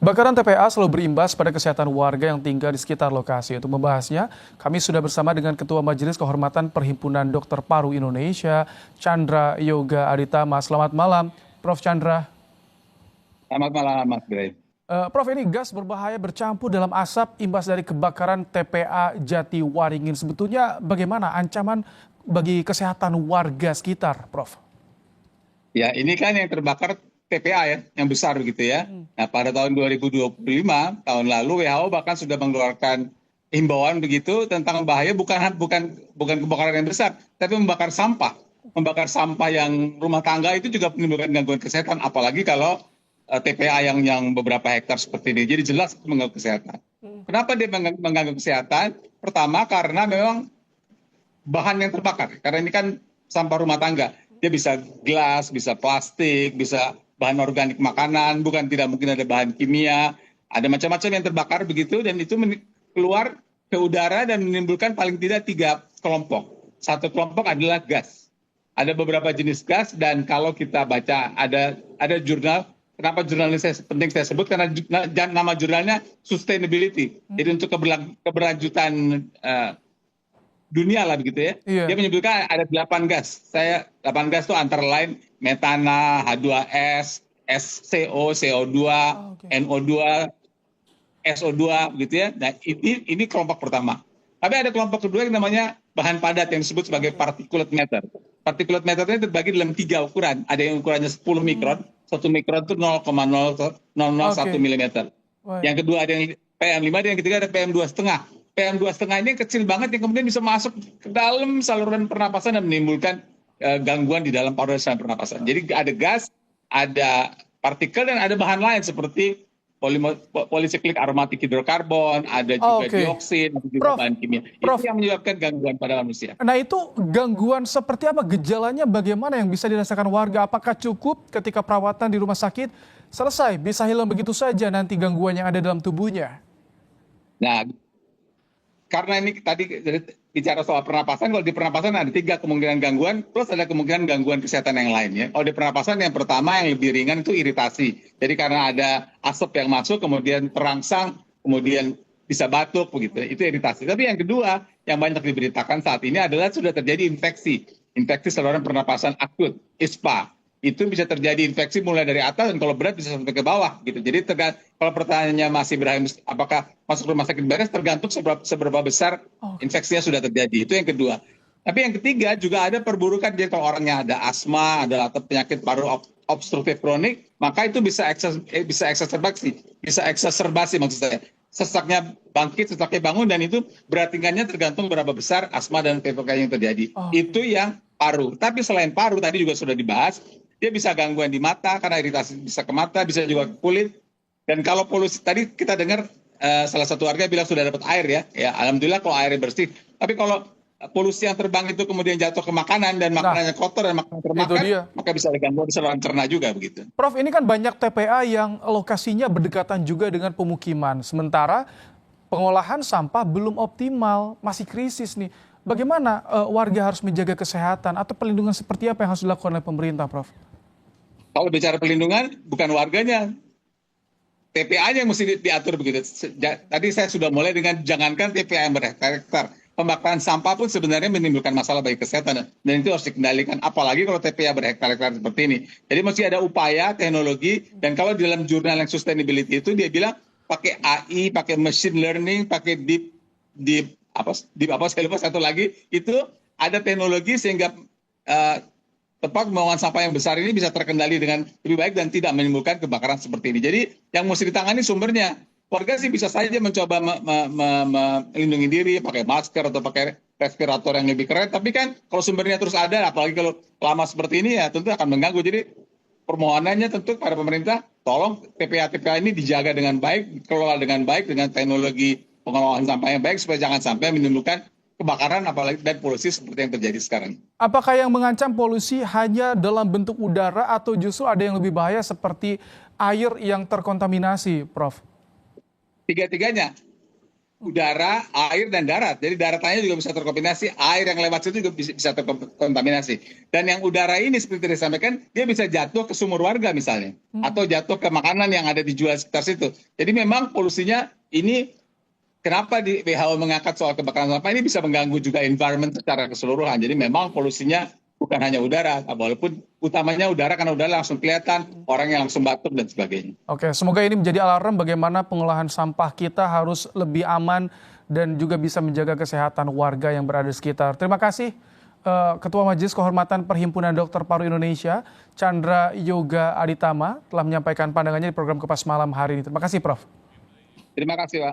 Kebakaran TPA selalu berimbas pada kesehatan warga yang tinggal di sekitar lokasi. Untuk membahasnya, kami sudah bersama dengan Ketua Majelis Kehormatan Perhimpunan Dokter Paru Indonesia, Chandra Yoga Aditama. Selamat malam, Prof. Chandra. Selamat malam, Mas Bray. Prof, ini gas berbahaya bercampur dalam asap imbas dari kebakaran TPA Jatiwaringin. Sebetulnya bagaimana ancaman bagi kesehatan warga sekitar, Prof? Ya, ini kan yang terbakar TPA ya, yang besar begitu ya. Nah, pada tahun 2025, tahun lalu WHO bahkan sudah mengeluarkan himbauan begitu tentang bahaya bukan kebakaran yang besar, tapi membakar sampah. Membakar sampah yang rumah tangga itu juga menimbulkan gangguan kesehatan, apalagi kalau TPA yang beberapa hektar seperti ini. Jadi jelas itu mengganggu kesehatan. Kenapa dia mengganggu kesehatan? Pertama karena memang bahan yang terbakar. Karena ini kan sampah rumah tangga. Dia bisa gelas, bisa plastik, bisa bahan organik makanan, bukan tidak mungkin ada bahan kimia, ada macam-macam yang terbakar begitu, dan itu keluar ke udara dan menimbulkan paling tidak 3 kelompok. Satu kelompok adalah gas. Ada beberapa jenis gas, dan kalau kita baca ada jurnal, kenapa jurnal ini penting saya sebut, karena nama jurnalnya Sustainability. Jadi untuk keberlanjutan dunia lah begitu ya. Iya. Dia menyebutkan ada 8 gas. 8 gas itu antara lain metana, H2S, SCO, CO2, NO2, SO2 gitu ya. Nah, ini kelompok pertama. Tapi ada kelompok kedua yang namanya bahan padat yang disebut sebagai particulate matter. Particulate matter ini terbagi dalam 3 ukuran. Ada yang ukurannya 10 mikron, 1 mikron itu 0,001 mm. Yang kedua ada yang PM5, dan yang ketiga ada PM2,5. PM2,5 ini kecil banget yang kemudian bisa masuk ke dalam saluran pernapasan dan menimbulkan gangguan di dalam paru dan saluran pernapasan. Jadi ada gas, ada partikel, dan ada bahan lain seperti polycyclic aromatic hidrokarbon, ada juga dioksin, ada juga bahan kimia. Itu yang menyebabkan gangguan pada manusia. Nah, itu gangguan seperti apa? Gejalanya bagaimana yang bisa dirasakan warga? Apakah cukup ketika perawatan di rumah sakit selesai, bisa hilang begitu saja nanti gangguan yang ada dalam tubuhnya? Nah, karena ini tadi bicara soal pernapasan, kalau di pernapasan ada 3 kemungkinan gangguan, plus ada kemungkinan gangguan kesehatan yang lain ya. Kalau di pernapasan yang pertama yang lebih ringan itu iritasi. Jadi karena ada asap yang masuk, kemudian terangsang, kemudian bisa batuk begitu. Itu iritasi. Tapi yang kedua yang banyak diberitakan saat ini adalah sudah terjadi infeksi saluran pernapasan akut, ISPA. Itu bisa terjadi infeksi mulai dari atas, dan kalau berat bisa sampai ke bawah gitu. Jadi kalau pertanyaannya masih Ibrahim, apakah masuk rumah sakit beres, tergantung seberapa besar infeksinya sudah terjadi. Itu yang kedua. Tapi yang ketiga juga ada perburukan. Jadi kalau orangnya ada asma, ada penyakit paru obstruktif kronik, maka itu bisa eksaserbasi maksud saya. Sesaknya bangkit, sesaknya bangun, dan itu berat tingkatnya tergantung berapa besar asma dan PPK yang terjadi. Itu yang paru. Tapi selain paru, tadi juga sudah dibahas, dia bisa gangguan di mata, karena iritasi bisa ke mata, bisa juga ke kulit. Dan kalau polusi, tadi kita dengar salah satu warga bilang sudah dapat air ya, alhamdulillah kalau airnya bersih. Tapi kalau polusi yang terbang itu kemudian jatuh ke makanan, dan makanannya kotor dan makanan termakan, maka bisa ada gangguan di saluran cerna juga begitu. Prof, ini kan banyak TPA yang lokasinya berdekatan juga dengan pemukiman. Sementara pengolahan sampah belum optimal, masih krisis nih. Bagaimana warga harus menjaga kesehatan atau perlindungan seperti apa yang harus dilakukan oleh pemerintah, Prof? Kalau bicara perlindungan, bukan warganya, TPA-nya yang mesti diatur begitu. Tadi saya sudah mulai dengan jangankan TPA yang berhektar-hektar. Pembakaran sampah pun sebenarnya menimbulkan masalah bagi kesehatan, dan itu harus dikendalikan. Apalagi kalau TPA berhektar-hektar seperti ini. Jadi mesti ada upaya, teknologi, dan kalau di dalam jurnal yang sustainability itu dia bilang pakai AI, pakai machine learning, pakai deep saya lupa satu lagi, itu ada teknologi sehingga tempat pembuangan sampah yang besar ini bisa terkendali dengan lebih baik dan tidak menimbulkan kebakaran seperti ini. Jadi yang mesti ditangani sumbernya. Warga sih bisa saja mencoba melindungi diri, pakai masker atau pakai respirator yang lebih keren. Tapi kan kalau sumbernya terus ada, apalagi kalau lama seperti ini, ya tentu akan mengganggu. Jadi permohonannya tentu pada pemerintah, tolong TPA-TPA ini dijaga dengan baik, dikelola dengan baik, dengan teknologi pengelolaan sampah yang baik, supaya jangan sampai menimbulkan kebakaran apalagi dan polusi seperti yang terjadi sekarang. Apakah yang mengancam polusi hanya dalam bentuk udara atau justru ada yang lebih bahaya seperti air yang terkontaminasi, Prof? Tiga-tiganya. udara, air, dan darat. Jadi daratnya juga bisa terkontaminasi, air yang lewat situ juga bisa terkontaminasi. Dan yang udara ini seperti disampaikan, dia bisa jatuh ke sumur warga misalnya, atau jatuh ke makanan yang ada dijual sekitar situ. Jadi memang polusinya ini, kenapa di WHO mengangkat soal kebakaran sampah ini bisa mengganggu juga environment secara keseluruhan. Jadi memang polusinya bukan hanya udara, walaupun utamanya udara karena udara langsung kelihatan, orang yang langsung batuk dan sebagainya. Oke, semoga ini menjadi alarm bagaimana pengolahan sampah kita harus lebih aman dan juga bisa menjaga kesehatan warga yang berada di sekitar. Terima kasih Ketua Majelis Kehormatan Perhimpunan Dokter Paru Indonesia, Chandra Yoga Aditama, telah menyampaikan pandangannya di program Kupas Malam hari ini. Terima kasih, Prof. Terima kasih, Pak.